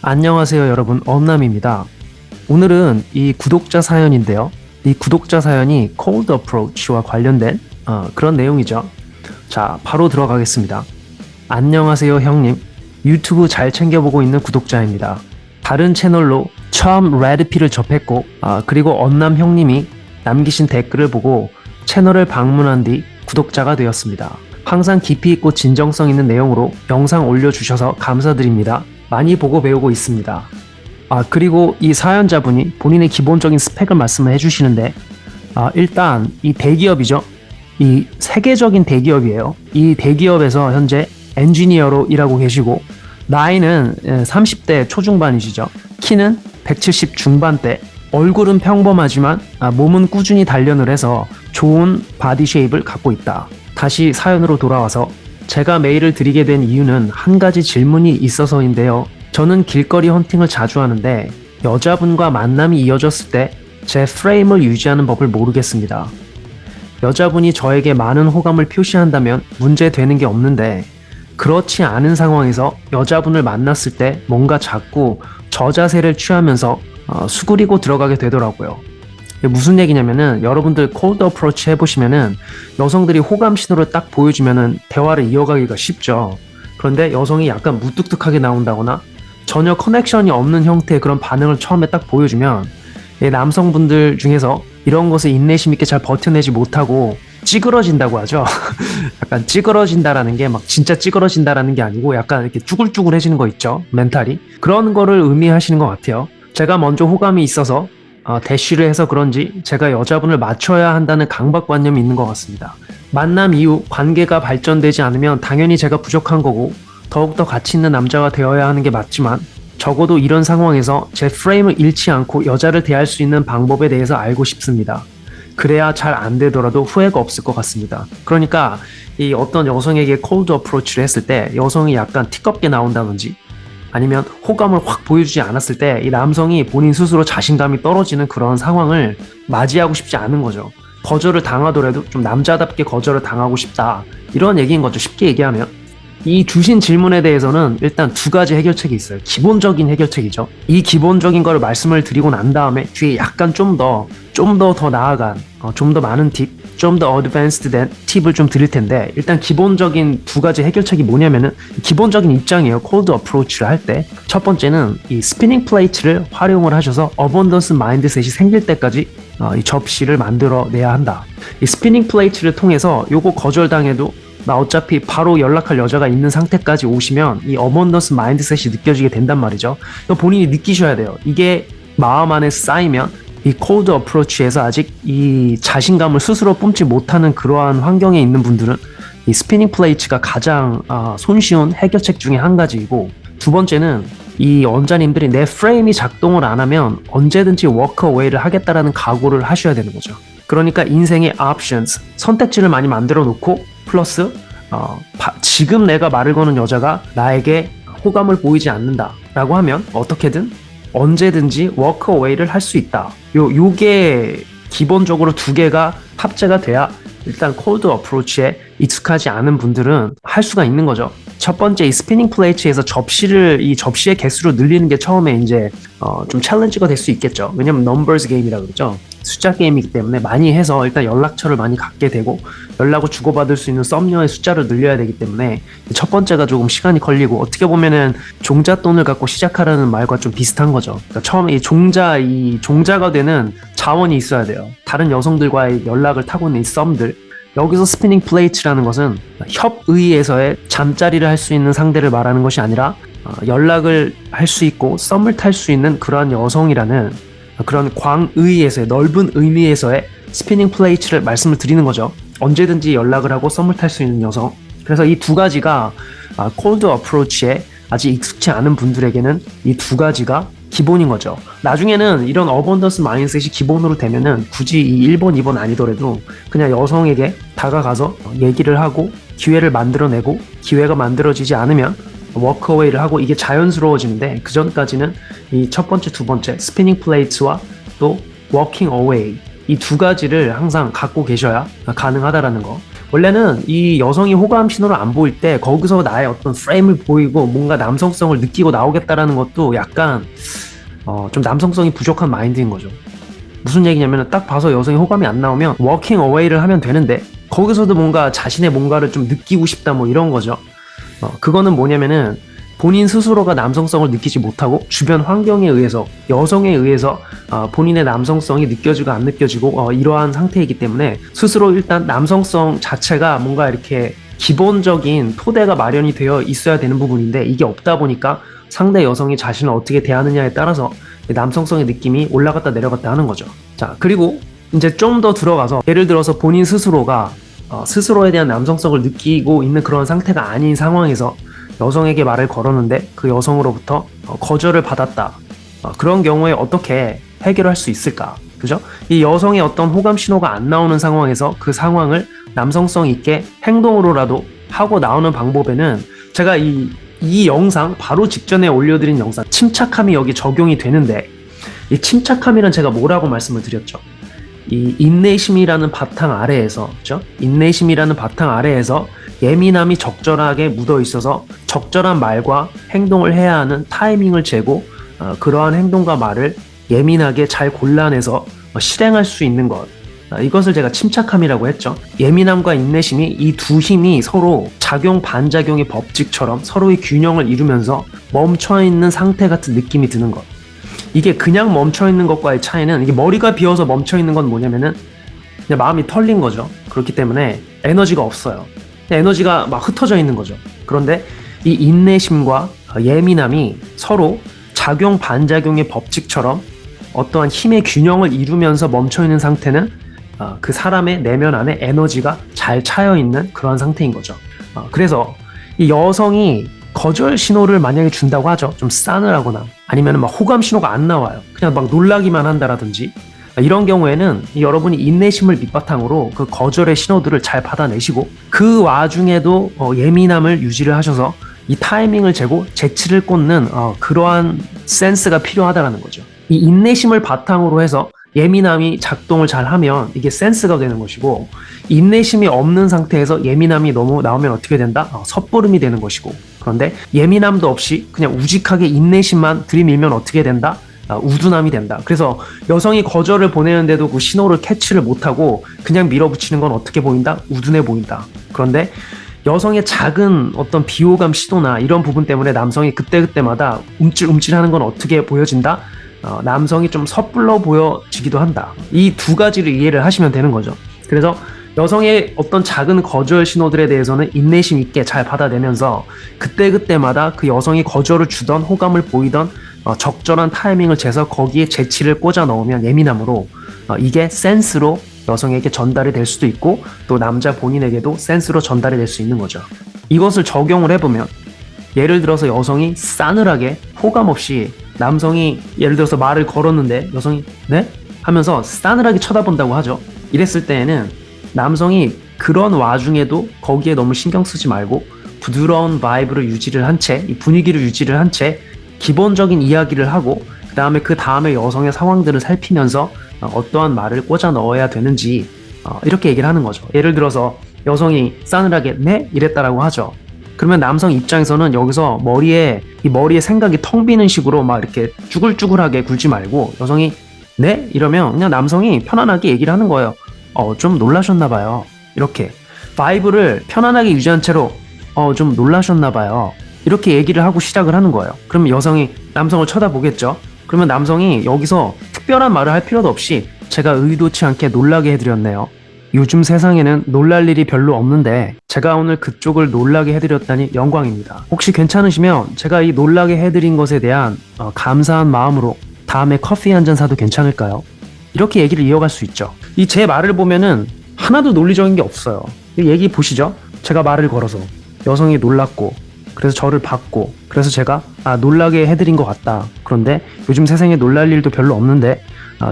안녕하세요 여러분, 엄남입니다. 오늘은 이 구독자 사연인데요. 이 구독자 사연이 cold approach와 관련된 그런 내용이죠. 자, 바로 들어가겠습니다. 안녕하세요 형님. 유튜브 잘 챙겨보고 있는 구독자입니다. 다른 채널로 처음 레드필을 접했고 그리고 엄남 형님이 남기신 댓글을 보고 채널을 방문한 뒤 구독자가 되었습니다. 항상 깊이 있고 진정성 있는 내용으로 영상 올려주셔서 감사드립니다. 많이 보고 배우고 있습니다. 그리고 이 사연자분이 본인의 기본적인 스펙을 말씀을 해주시는데 일단 이 대기업이죠. 이 세계적인 대기업이에요. 이 대기업에서 현재 엔지니어로 일하고 계시고 나이는 30대 초중반이시죠. 키는 170 중반대, 얼굴은 평범하지만 몸은 꾸준히 단련을 해서 좋은 바디 쉐입을 갖고 있다. 다시 사연으로 돌아와서 제가 메일을 드리게 된 이유는 한 가지 질문이 있어서인데요. 저는 길거리 헌팅을 자주 하는데 여자분과 만남이 이어졌을 때 제 프레임을 유지하는 법을 모르겠습니다. 여자분이 저에게 많은 호감을 표시한다면 문제되는 게 없는데 그렇지 않은 상황에서 여자분을 만났을 때 뭔가 자꾸 저자세를 취하면서 수그리고 들어가게 되더라고요. 무슨 얘기냐면은 여러분들 콜드 어프로치 해보시면은 여성들이 호감 신호를 딱 보여주면은 대화를 이어가기가 쉽죠. 그런데 여성이 약간 무뚝뚝하게 나온다거나 전혀 커넥션이 없는 형태의 그런 반응을 처음에 딱 보여주면 남성분들 중에서 이런 것을 인내심 있게 잘 버텨내지 못하고 찌그러진다고 하죠. 약간 찌그러진다라는 게 막 진짜 찌그러진다라는 게 아니고 약간 이렇게 쭈글쭈글해지는 거 있죠. 멘탈이. 그런 거를 의미하시는 것 같아요. 제가 먼저 호감이 있어서 대쉬를 해서 그런지 제가 여자분을 맞춰야 한다는 강박관념이 있는 것 같습니다. 만남 이후 관계가 발전되지 않으면 당연히 제가 부족한 거고 더욱더 가치 있는 남자가 되어야 하는 게 맞지만 적어도 이런 상황에서 제 프레임을 잃지 않고 여자를 대할 수 있는 방법에 대해서 알고 싶습니다. 그래야 잘 안 되더라도 후회가 없을 것 같습니다. 그러니까 이 어떤 여성에게 콜드 어프로치를 했을 때 여성이 약간 티껍게 나온다든지 아니면 호감을 확 보여주지 않았을 때 이 남성이 본인 스스로 자신감이 떨어지는 그런 상황을 맞이하고 싶지 않은 거죠. 거절을 당하더라도 좀 남자답게 거절을 당하고 싶다. 이런 얘기인 거죠. 쉽게 얘기하면. 이 주신 질문에 대해서는 일단 두 가지 해결책이 있어요. 기본적인 해결책이죠. 이 기본적인 거를 말씀을 드리고 난 다음에 뒤에 약간 좀 더 나아간 좀 더 많은 팁, 좀 더 어드밴스드 된 팁을 좀 드릴 텐데 일단 기본적인 두 가지 해결책이 뭐냐면은 기본적인 입장이에요. 콜드 어프로치를 할 때 첫 번째는 이 스피닝 플레이트를 활용을 하셔서 어번던스 마인드셋이 생길 때까지 이 접시를 만들어내야 한다. 이 스피닝 플레이트를 통해서 요거 거절당해도 나 어차피 바로 연락할 여자가 있는 상태까지 오시면 이 어번던스 마인드셋이 느껴지게 된단 말이죠. 본인이 느끼셔야 돼요. 이게 마음 안에 쌓이면 이 콜드 어프로치에서 아직 이 자신감을 스스로 뿜지 못하는 그러한 환경에 있는 분들은 이 스피닝 플레이트가 가장 손쉬운 해결책 중에 한 가지이고, 두 번째는 이 원자님들이 내 프레임이 작동을 안 하면 언제든지 워크어웨이를 하겠다라는 각오를 하셔야 되는 거죠. 그러니까 인생의 options, 선택지를 많이 만들어 놓고 플러스 지금 내가 말을 거는 여자가 나에게 호감을 보이지 않는다 라고 하면 어떻게든 언제든지 워크어웨이를 할 수 있다. 요게 기본적으로 두 개가 탑재가 돼야 일단 콜드 어프로치에 익숙하지 않은 분들은 할 수가 있는 거죠. 첫 번째 이 스피닝 플레이트에서 이 접시의 개수를 늘리는 게 처음에 이제 좀 챌린지가 될 수 있겠죠. 왜냐면 넘버스 게임이라 그러죠. 숫자 게임이기 때문에 많이 해서 일단 연락처를 많이 갖게 되고 연락을 주고받을 수 있는 썸녀의 숫자를 늘려야 되기 때문에 첫 번째가 조금 시간이 걸리고, 어떻게 보면은 종잣돈을 갖고 시작하라는 말과 좀 비슷한 거죠. 그러니까 처음에 이 종자가 되는 자원이 있어야 돼요. 다른 여성들과의 연락을 타고 있는 이 썸들. 여기서 스피닝 플레이트라는 것은 협의에서의 잠자리를 할 수 있는 상대를 말하는 것이 아니라 연락을 할 수 있고 썸을 탈 수 있는 그러한 여성이라는 그런 광의에서의 넓은 의미에서의 스피닝 플레이트를 말씀을 드리는 거죠. 언제든지 연락을 하고 썸을 탈 수 있는 여성. 그래서 이 두 가지가 콜드 어프로치에 아직 익숙치 않은 분들에게는 이 두 가지가 기본인 거죠. 나중에는 이런 어번던스 마인드셋이 기본으로 되면은 굳이 이 1번, 2번 아니더라도 그냥 여성에게 다가가서 얘기를 하고 기회를 만들어내고, 기회가 만들어지지 않으면 워크어웨이를 하고 이게 자연스러워지는데, 그 전까지는 이 첫 번째, 두 번째 스피닝 플레이트와 또 워킹 어웨이, 이 두 가지를 항상 갖고 계셔야 가능하다라는 거. 원래는 이 여성이 호감 신호를 안 보일 때 거기서 나의 어떤 프레임을 보이고 뭔가 남성성을 느끼고 나오겠다라는 것도 약간 좀 남성성이 부족한 마인드인 거죠. 무슨 얘기냐면 딱 봐서 여성이 호감이 안 나오면 워킹 어웨이를 하면 되는데 거기서도 뭔가 자신의 뭔가를 좀 느끼고 싶다 뭐 이런 거죠. 그거는 뭐냐면은 본인 스스로가 남성성을 느끼지 못하고 주변 환경에 의해서 여성에 의해서 본인의 남성성이 느껴지고 안 느껴지고 이러한 상태이기 때문에 스스로 일단 남성성 자체가 뭔가 이렇게 기본적인 토대가 마련이 되어 있어야 되는 부분인데 이게 없다 보니까 상대 여성이 자신을 어떻게 대하느냐에 따라서 남성성의 느낌이 올라갔다 내려갔다 하는 거죠. 자, 그리고 이제 좀 더 들어가서 예를 들어서 본인 스스로가 스스로에 대한 남성성을 느끼고 있는 그런 상태가 아닌 상황에서 여성에게 말을 걸었는데 그 여성으로부터 거절을 받았다. 그런 경우에 어떻게 해결할 수 있을까? 그죠? 이 여성의 어떤 호감 신호가 안 나오는 상황에서 그 상황을 남성성 있게 행동으로라도 하고 나오는 방법에는 제가 이 영상 바로 직전에 올려드린 영상 침착함이 여기 적용이 되는데 이 침착함이란 제가 뭐라고 말씀을 드렸죠? 이 인내심이라는 바탕 아래에서, 그죠? 인내심이라는 바탕 아래에서 예민함이 적절하게 묻어 있어서 적절한 말과 행동을 해야 하는 타이밍을 재고 그러한 행동과 말을 예민하게 잘 골라내서 실행할 수 있는 것. 이것을 제가 침착함이라고 했죠. 예민함과 인내심이 이 두 힘이 서로 작용 반작용의 법칙처럼 서로의 균형을 이루면서 멈춰있는 상태 같은 느낌이 드는 것. 이게 그냥 멈춰있는 것과의 차이는 이게 머리가 비어서 멈춰있는 건 뭐냐면은 그냥 마음이 털린 거죠. 그렇기 때문에 에너지가 없어요. 에너지가 막 흩어져 있는 거죠. 그런데 이 인내심과 예민함이 서로 작용 반작용의 법칙처럼 어떠한 힘의 균형을 이루면서 멈춰있는 상태는 그 사람의 내면 안에 에너지가 잘 차여있는 그런 상태인 거죠. 그래서 이 여성이 거절 신호를 만약에 준다고 하죠. 좀 싸늘하거나 아니면 막 호감 신호가 안 나와요. 그냥 막 놀라기만 한다라든지 이런 경우에는 여러분이 인내심을 밑바탕으로 그 거절의 신호들을 잘 받아내시고 그 와중에도 예민함을 유지를 하셔서 이 타이밍을 재고 재치를 꽂는 그러한 센스가 필요하다는 거죠. 이 인내심을 바탕으로 해서 예민함이 작동을 잘 하면 이게 센스가 되는 것이고 인내심이 없는 상태에서 예민함이 너무 나오면 어떻게 된다? 섣부름이 되는 것이고 그런데 예민함도 없이 그냥 우직하게 인내심만 들이밀면 어떻게 된다? 우둔함이 된다. 그래서 여성이 거절을 보내는데도 그 신호를 캐치를 못하고 그냥 밀어붙이는 건 어떻게 보인다? 우둔해 보인다. 그런데 여성의 작은 어떤 비호감 시도나 이런 부분 때문에 남성이 그때그때마다 움찔움찔하는 건 어떻게 보여진다? 남성이 좀 섣불러 보여지기도 한다. 이 두 가지를 이해를 하시면 되는 거죠. 그래서 여성의 어떤 작은 거절 신호들에 대해서는 인내심 있게 잘 받아내면서 그때그때마다 그 여성이 거절을 주던 호감을 보이던 적절한 타이밍을 재서 거기에 재치를 꽂아 넣으면 예민함으로 이게 센스로 여성에게 전달이 될 수도 있고 또 남자 본인에게도 센스로 전달이 될 수 있는 거죠. 이것을 적용을 해보면 예를 들어서 여성이 싸늘하게 호감 없이 남성이 예를 들어서 말을 걸었는데 여성이 네? 하면서 싸늘하게 쳐다본다고 하죠. 이랬을 때에는 남성이 그런 와중에도 거기에 너무 신경 쓰지 말고 부드러운 바이브를 유지를 한 채, 이 분위기를 유지를 한 채 기본적인 이야기를 하고 그 다음에 여성의 상황들을 살피면서 어떠한 말을 꽂아 넣어야 되는지 이렇게 얘기를 하는 거죠. 예를 들어서 여성이 싸늘하게 네? 이랬다라고 하죠. 그러면 남성 입장에서는 여기서 머리에 생각이 텅 비는 식으로 막 이렇게 쭈글쭈글하게 굴지 말고 여성이 네? 이러면 그냥 남성이 편안하게 얘기를 하는 거예요. 좀 놀라셨나 봐요. 이렇게 바이브를 편안하게 유지한 채로 좀 놀라셨나 봐요. 이렇게 얘기를 하고 시작을 하는 거예요. 그러면 여성이 남성을 쳐다보겠죠. 그러면 남성이 여기서 특별한 말을 할 필요도 없이 제가 의도치 않게 놀라게 해드렸네요. 요즘 세상에는 놀랄 일이 별로 없는데 제가 오늘 그쪽을 놀라게 해드렸다니 영광입니다. 혹시 괜찮으시면 제가 이 놀라게 해드린 것에 대한 감사한 마음으로 다음에 커피 한 잔 사도 괜찮을까요? 이렇게 얘기를 이어갈 수 있죠. 이 제 말을 보면은 하나도 논리적인 게 없어요. 이 얘기 보시죠. 제가 말을 걸어서 여성이 놀랐고 그래서 저를 봤고 그래서 제가 놀라게 해드린 것 같다. 그런데 요즘 세상에 놀랄 일도 별로 없는데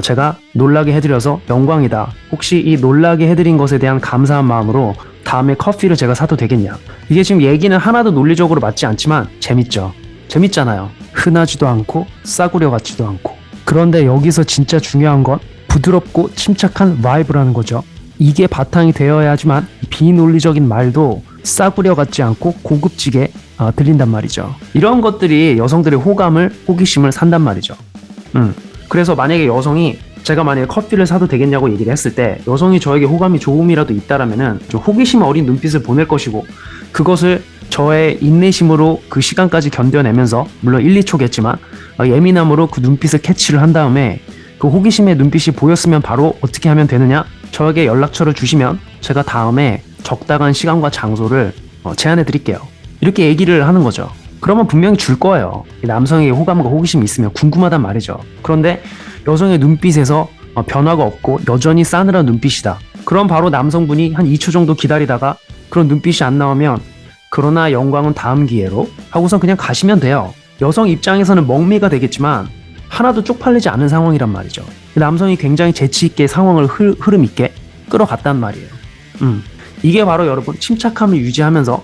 제가 놀라게 해드려서 영광이다. 혹시 이 놀라게 해드린 것에 대한 감사한 마음으로 다음에 커피를 제가 사도 되겠냐. 이게 지금 얘기는 하나도 논리적으로 맞지 않지만 재밌죠. 재밌잖아요. 흔하지도 않고 싸구려 같지도 않고. 그런데 여기서 진짜 중요한 건 부드럽고 침착한 바이브라는 거죠. 이게 바탕이 되어야지만 비논리적인 말도 싸구려 같지 않고 고급지게 들린단 말이죠. 이런 것들이 여성들의 호기심을 산단 말이죠. 그래서 만약에 여성이 제가 만약에 커피를 사도 되겠냐고 얘기를 했을 때 여성이 저에게 호감이 조금이라도 있다라면은 좀 호기심 어린 눈빛을 보낼 것이고 그것을 저의 인내심으로 그 시간까지 견뎌내면서 물론 1, 2초겠지만 예민함으로 그 눈빛을 캐치를 한 다음에 그 호기심의 눈빛이 보였으면 바로 어떻게 하면 되느냐? 저에게 연락처를 주시면 제가 다음에 적당한 시간과 장소를 제안해 드릴게요. 이렇게 얘기를 하는 거죠. 그러면 분명히 줄 거예요. 남성에게 호감과 호기심이 있으면 궁금하단 말이죠. 그런데 여성의 눈빛에서 변화가 없고 여전히 싸늘한 눈빛이다. 그럼 바로 남성분이 한 2초 정도 기다리다가 그런 눈빛이 안 나오면 그러나 영광은 다음 기회로 하고선 그냥 가시면 돼요. 여성 입장에서는 멍미가 되겠지만 하나도 쪽팔리지 않은 상황이란 말이죠. 남성이 굉장히 재치있게 상황을 흐름 있게 끌어갔단 말이에요. 이게 바로 여러분 침착함을 유지하면서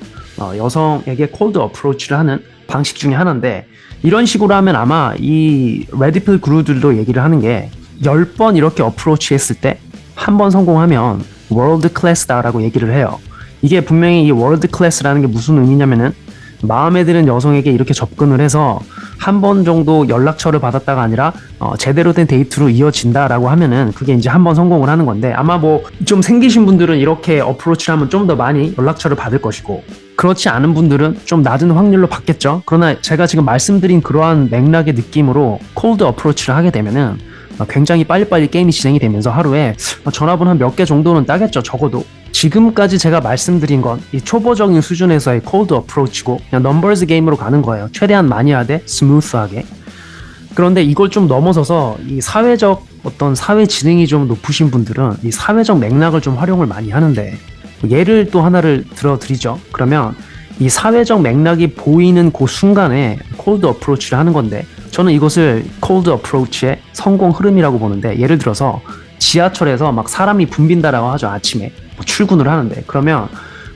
여성에게 콜드 어프로치를 하는 방식 중에 하나인데 이런 식으로 하면 아마 이 레드필 그루들도 얘기를 하는 게 10번 이렇게 어프로치 했을 때 한 번 성공하면 월드 클래스다라고 얘기를 해요. 이게 분명히 이 월드 클래스라는 게 무슨 의미냐면은 마음에 드는 여성에게 이렇게 접근을 해서 한 번 정도 연락처를 받았다가 아니라 제대로 된 데이트로 이어진다라고 하면은 그게 이제 한 번 성공을 하는 건데 아마 뭐 좀 생기신 분들은 이렇게 어프로치를 하면 좀 더 많이 연락처를 받을 것이고 그렇지 않은 분들은 좀 낮은 확률로 받겠죠. 그러나 제가 지금 말씀드린 그러한 맥락의 느낌으로 콜드 어프로치를 하게 되면은 굉장히 빨리빨리 게임이 진행이 되면서 하루에 전화번호 한 몇 개 정도는 따겠죠. 적어도. 지금까지 제가 말씀드린 건 이 초보적인 수준에서의 콜드 어프로치고 그냥 넘버즈 게임으로 가는 거예요. 최대한 많이 하되 스무스하게. 그런데 이걸 좀 넘어서서 이 사회적 어떤 사회 지능이 좀 높으신 분들은 이 사회적 맥락을 좀 활용을 많이 하는데 예를 또 하나를 들어드리죠. 그러면 이 사회적 맥락이 보이는 그 순간에 콜드 어프로치를 하는 건데 저는 이것을 콜드 어프로치의 성공 흐름이라고 보는데 예를 들어서 지하철에서 막 사람이 붐빈다라고 하죠. 아침에 뭐 출근을 하는데 그러면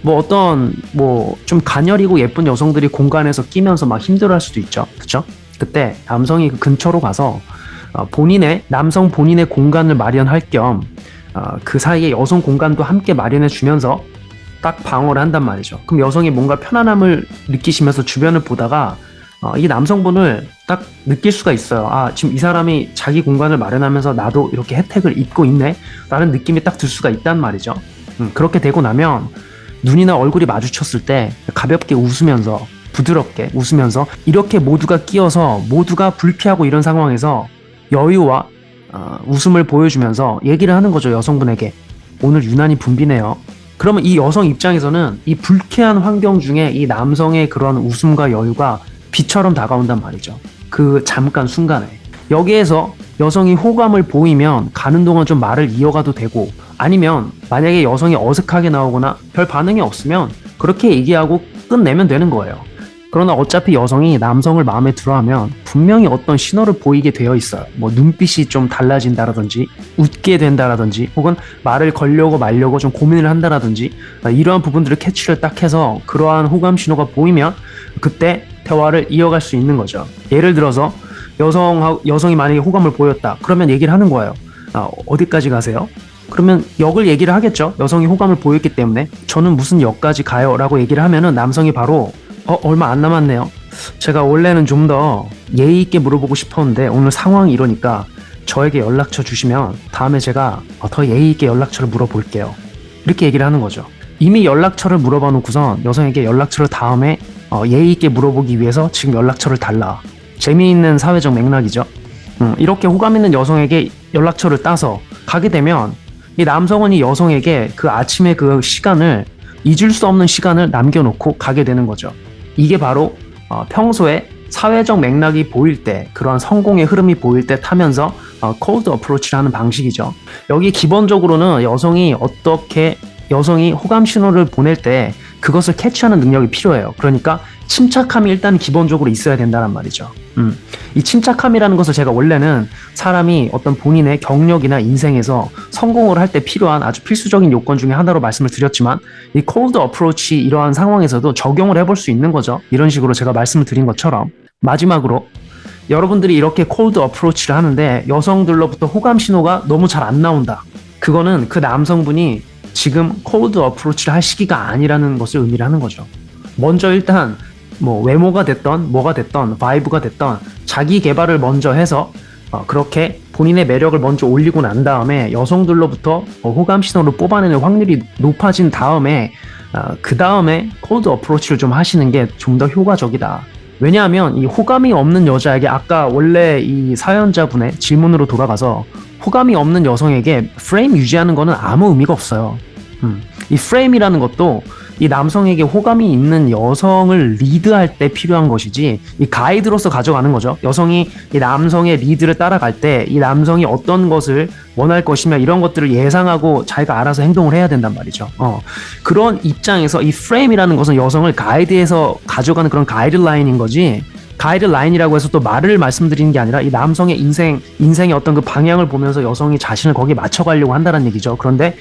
뭐 어떤 뭐 좀 가녀리고 예쁜 여성들이 공간에서 끼면서 막 힘들어할 수도 있죠. 그렇죠? 그때 남성이 그 근처로 가서 남성 본인의 공간을 마련할 겸 그 사이에 여성 공간도 함께 마련해 주면서 딱 방어를 한단 말이죠. 그럼 여성이 뭔가 편안함을 느끼시면서 주변을 보다가 이 남성분을 딱 느낄 수가 있어요. 지금 이 사람이 자기 공간을 마련하면서 나도 이렇게 혜택을 입고 있네 라는 느낌이 딱 들 수가 있단 말이죠. 그렇게 되고 나면 눈이나 얼굴이 마주쳤을 때 가볍게 웃으면서 부드럽게 웃으면서 이렇게 모두가 끼어서 모두가 불피하고 이런 상황에서 여유와 웃음을 보여주면서 얘기를 하는 거죠. 여성분에게 오늘 유난히 붐비네요. 그러면 이 여성 입장에서는 이 불쾌한 환경 중에 이 남성의 그런 웃음과 여유가 비처럼 다가온단 말이죠. 그 잠깐 순간에. 여기에서 여성이 호감을 보이면 가는 동안 좀 말을 이어가도 되고 아니면 만약에 여성이 어색하게 나오거나 별 반응이 없으면 그렇게 얘기하고 끝내면 되는 거예요. 그러나 어차피 여성이 남성을 마음에 들어하면 분명히 어떤 신호를 보이게 되어 있어요. 뭐 눈빛이 좀 달라진다라든지 웃게 된다라든지 혹은 말을 걸려고 말려고 좀 고민을 한다라든지 이러한 부분들을 캐치를 딱 해서 그러한 호감 신호가 보이면 그때 대화를 이어갈 수 있는 거죠. 예를 들어서 여성이 만약에 호감을 보였다. 그러면 얘기를 하는 거예요. 어디까지 가세요? 그러면 역을 얘기를 하겠죠. 여성이 호감을 보였기 때문에 저는 무슨 역까지 가요? 라고 얘기를 하면은 남성이 바로 얼마 안 남았네요. 제가 원래는 좀 더 예의 있게 물어보고 싶었는데 오늘 상황이 이러니까 저에게 연락처 주시면 다음에 제가 더 예의 있게 연락처를 물어볼게요. 이렇게 얘기를 하는 거죠. 이미 연락처를 물어봐 놓고선 여성에게 연락처를 다음에 예의 있게 물어보기 위해서 지금 연락처를 달라. 재미있는 사회적 맥락이죠. 이렇게 호감 있는 여성에게 연락처를 따서 가게 되면 이 남성은 이 여성에게 그 아침에 그 시간을 잊을 수 없는 시간을 남겨놓고 가게 되는 거죠. 이게 바로 평소에 사회적 맥락이 보일 때 그러한 성공의 흐름이 보일 때 타면서 콜드 어프로치를 하는 방식이죠. 여기 기본적으로는 여성이 호감 신호를 보낼 때 그것을 캐치하는 능력이 필요해요. 그러니까 침착함이 일단 기본적으로 있어야 된다는 말이죠. 이 침착함이라는 것을 제가 원래는 사람이 어떤 본인의 경력이나 인생에서 성공을 할 때 필요한 아주 필수적인 요건 중에 하나로 말씀을 드렸지만 이 콜드 어프로치 이러한 상황에서도 적용을 해볼 수 있는 거죠. 이런 식으로 제가 말씀을 드린 것처럼 마지막으로 여러분들이 이렇게 콜드 어프로치를 하는데 여성들로부터 호감 신호가 너무 잘 안 나온다. 그거는 그 남성분이 지금 콜드 어프로치를 할 시기가 아니라는 것을 의미를 하는 거죠. 먼저 일단 뭐 외모가 됐던 뭐가 됐던 바이브가 됐던 자기 개발을 먼저 해서 그렇게 본인의 매력을 먼저 올리고 난 다음에 여성들로부터 호감 신호를 뽑아내는 확률이 높아진 다음에 그 다음에 콜드 어프로치를 좀 하시는 게 좀 더 효과적이다. 왜냐하면 이 호감이 없는 여자에게 아까 원래 이 사연자분의 질문으로 돌아가서 호감이 없는 여성에게 프레임 유지하는 거는 아무 의미가 없어요. 이 프레임이라는 것도 이 남성에게 호감이 있는 여성을 리드할 때 필요한 것이지 이 가이드로서 가져가는 거죠. 여성이 이 남성의 리드를 따라갈 때 이 남성이 어떤 것을 원할 것이며 이런 것들을 예상하고 자기가 알아서 행동을 해야 된단 말이죠. 그런 입장에서 이 프레임이라는 것은 여성을 가이드해서 가져가는 그런 가이드라인인 거지, 가이드라인이라고 해서 또 말을 말씀드리는 게 아니라 이 남성의 인생의 어떤 그 방향을 보면서 여성이 자신을 거기에 맞춰가려고 한다는 얘기죠. 그런데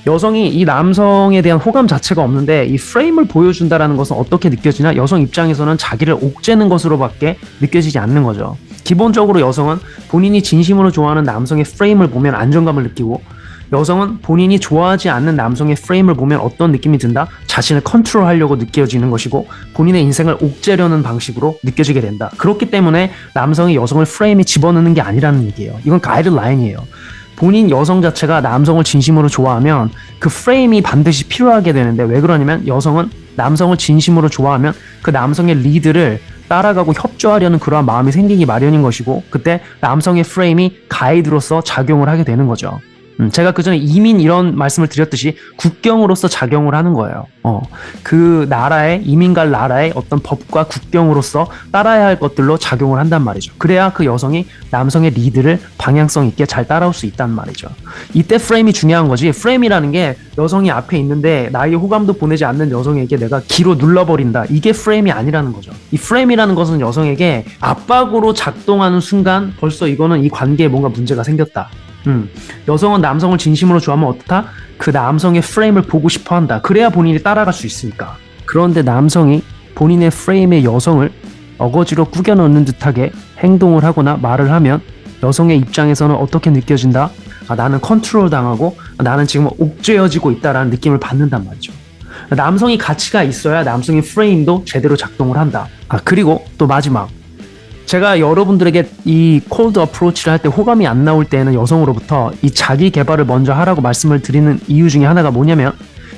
여성이 이 남성에 대한 호감 자체가 없는데 이 프레임을 보여준다는 것은 어떻게 느껴지냐? 여성 입장에서는 자기를 옥죄는 것으로밖에 느껴지지 않는 거죠. 기본적으로 여성은 본인이 진심으로 좋아하는 남성의 프레임을 보면 안정감을 느끼고, 여성은 본인이 좋아하지 않는 남성의 프레임을 보면 어떤 느낌이 든다? 자신을 컨트롤하려고 느껴지는 것이고 본인의 인생을 옥죄려는 방식으로 느껴지게 된다. 그렇기 때문에 남성이 여성을 프레임에 집어넣는 게 아니라는 얘기예요. 이건 가이드라인이에요. 본인 여성 자체가 남성을 진심으로 좋아하면 그 프레임이 반드시 필요하게 되는데, 왜 그러냐면 여성은 남성을 진심으로 좋아하면 그 남성의 리드를 따라가고 협조하려는 그러한 마음이 생기기 마련인 것이고, 그때 남성의 프레임이 가이드로서 작용을 하게 되는 거죠. 제가 그 전에 이민 이런 말씀을 드렸듯이 국경으로서 작용을 하는 거예요. 그 나라의, 이민 갈 나라의 어떤 법과 국경으로서 따라야 할 것들로 작용을 한단 말이죠. 그래야 그 여성이 남성의 리드를 방향성 있게 잘 따라올 수 있단 말이죠. 이때 프레임이 중요한 거지, 프레임이라는 게 여성이 앞에 있는데 나의 호감도 보내지 않는 여성에게 내가 기로 눌러버린다, 이게 프레임이 아니라는 거죠. 이 프레임이라는 것은 여성에게 압박으로 작동하는 순간 벌써 이거는 이 관계에 뭔가 문제가 생겼다. 여성은 남성을 진심으로 좋아하면 어떻다? 그 남성의 프레임을 보고 싶어 한다. 그래야 본인이 따라갈 수 있으니까. 그런데 남성이 본인의 프레임의 여성을 어거지로 꾸겨 넣는 듯하게 행동을 하거나 말을 하면 여성의 입장에서는 어떻게 느껴진다? 나는 컨트롤 당하고 나는 지금 옥죄어지고 있다라는 느낌을 받는단 말이죠. 남성이 가치가 있어야 남성의 프레임도 제대로 작동을 한다. 그리고 또 마지막, 제가 여러분들에게 이 콜드 어프로치를 할 때 호감이 안 나올 때에는 여성으로부터 이 자기 개발을 먼저 하라고 말씀을 드리는 이유 중에 하나가 뭐냐면,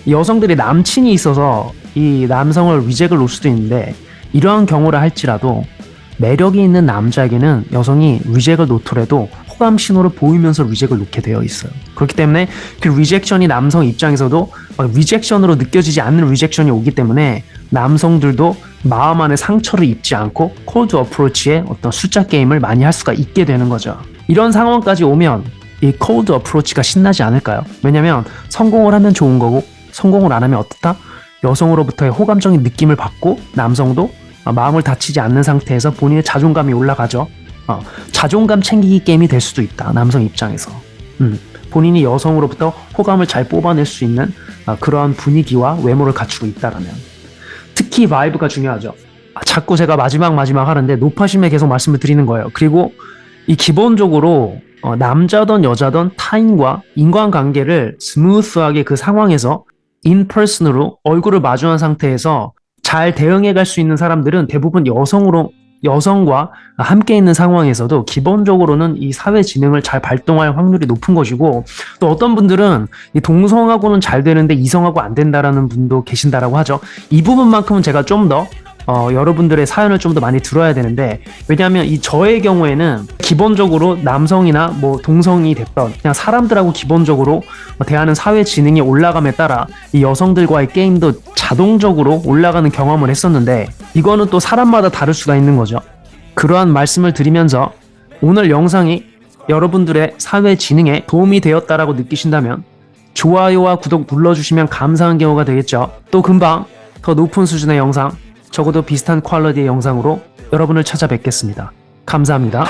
여성들이 남친이 있어서 이 남성을 리젝을 놓을 수도 있는데, 이러한 경우를 할지라도 매력이 있는 남자에게는 여성이 리젝을 놓더라도 호감 신호를 보이면서 리젝을 놓게 되어 있어요. 그렇기 때문에 그 리젝션이 남성 입장에서도 리젝션으로 느껴지지 않는 리젝션이 오기 때문에 남성들도 마음 안에 상처를 입지 않고 콜드 어프로치의 어떤 숫자 게임을 많이 할 수가 있게 되는 거죠. 이런 상황까지 오면 이 콜드 어프로치가 신나지 않을까요? 왜냐면 성공을 하면 좋은 거고 성공을 안 하면 어떻다? 여성으로부터의 호감적인 느낌을 받고 남성도 마음을 다치지 않는 상태에서 본인의 자존감이 올라가죠. 자존감 챙기기 게임이 될 수도 있다, 남성 입장에서. 본인이 여성으로부터 호감을 잘 뽑아낼 수 있는 그러한 분위기와 외모를 갖추고 있다라면. 특히 바이브가 중요하죠. 자꾸 제가 마지막 하는데 높아심에 계속 말씀을 드리는 거예요. 그리고 이 기본적으로 남자든 여자든 타인과 인간관계를 스무스하게 그 상황에서 인퍼슨으로 얼굴을 마주한 상태에서 잘 대응해 갈 수 있는 사람들은 대부분 여성과 함께 있는 상황에서도 기본적으로는 이 사회 지능을 잘 발동할 확률이 높은 것이고, 또 어떤 분들은 이 동성하고는 잘 되는데 이성하고 안 된다라는 분도 계신다라고 하죠. 이 부분만큼은 제가 좀 더 여러분들의 사연을 좀 더 많이 들어야 되는데, 왜냐하면 이 저의 경우에는 기본적으로 남성이나 뭐 동성이 됐던 그냥 사람들하고 기본적으로 대하는 사회 지능이 올라감에 따라 이 여성들과의 게임도 자동적으로 올라가는 경험을 했었는데, 이거는 또 사람마다 다를 수가 있는 거죠. 그러한 말씀을 드리면서 오늘 영상이 여러분들의 사회 지능에 도움이 되었다라고 느끼신다면 좋아요와 구독 눌러주시면 감사한 경우가 되겠죠. 또 금방 더 높은 수준의 영상, 적어도 비슷한 퀄리티의 영상으로 여러분을 찾아뵙겠습니다. 감사합니다.